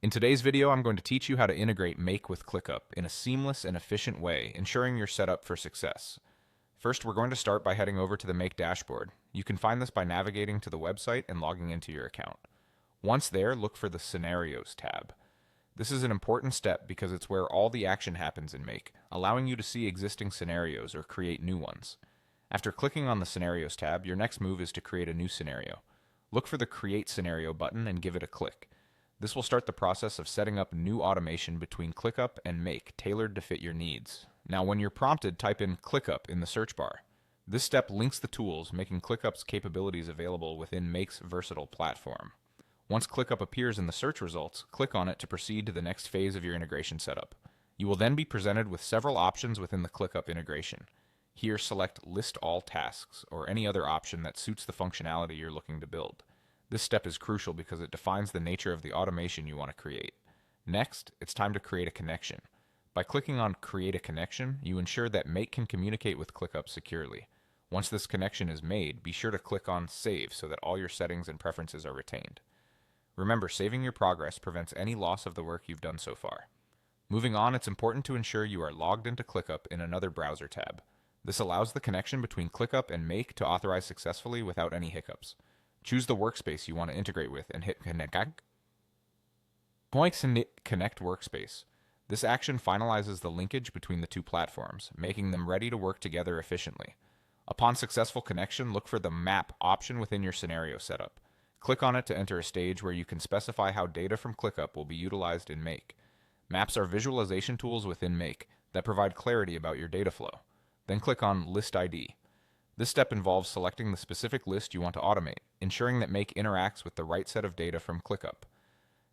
In today's video, I'm going to teach you how to integrate Make with ClickUp in a seamless and efficient way, ensuring you're set up for success. First, we're going to start by heading over to the Make dashboard. You can find this by navigating to the website and logging into your account. Once there, look for the Scenarios tab. This is an important step because it's where all the action happens in Make, allowing you to see existing scenarios or create new ones. After clicking on the Scenarios tab, your next move is to create a new scenario. Look for the Create Scenario button and give it a click. This will start the process of setting up new automation between ClickUp and Make, tailored to fit your needs. Now, when you're prompted, type in ClickUp in the search bar. This step links the tools, making ClickUp's capabilities available within Make's versatile platform. Once ClickUp appears in the search results, click on it to proceed to the next phase of your integration setup. You will then be presented with several options within the ClickUp integration. Here, select List All Tasks, or any other option that suits the functionality you're looking to build. This step is crucial because it defines the nature of the automation you want to create. Next, it's time to create a connection. By clicking on Create a Connection, you ensure that Make can communicate with ClickUp securely. Once this connection is made, be sure to click on Save so that all your settings and preferences are retained. Remember, saving your progress prevents any loss of the work you've done so far. Moving on, it's important to ensure you are logged into ClickUp in another browser tab. This allows the connection between ClickUp and Make to authorize successfully without any hiccups. Choose the workspace you want to integrate with and hit Connect. Connect Workspace. This action finalizes the linkage between the two platforms, making them ready to work together efficiently. Upon successful connection, look for the Map option within your scenario setup. Click on it to enter a stage where you can specify how data from ClickUp will be utilized in Make. Maps are visualization tools within Make that provide clarity about your data flow. Then click on List ID. This step involves selecting the specific list you want to automate, ensuring that Make interacts with the right set of data from ClickUp.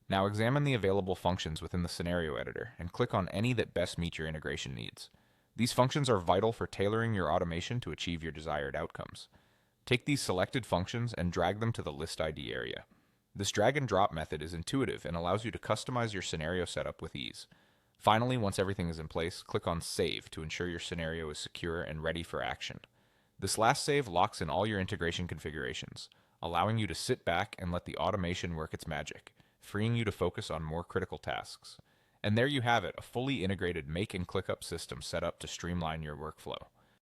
Now examine the available functions within the scenario editor and click on any that best meet your integration needs. These functions are vital for tailoring your automation to achieve your desired outcomes. Take these selected functions and drag them to the List ID area. This drag and drop method is intuitive and allows you to customize your scenario setup with ease. Finally, once everything is in place, click on Save to ensure your scenario is secure and ready for action. This last save locks in all your integration configurations, allowing you to sit back and let the automation work its magic, freeing you to focus on more critical tasks. And there you have it, a fully integrated Make and ClickUp system set up to streamline your workflow.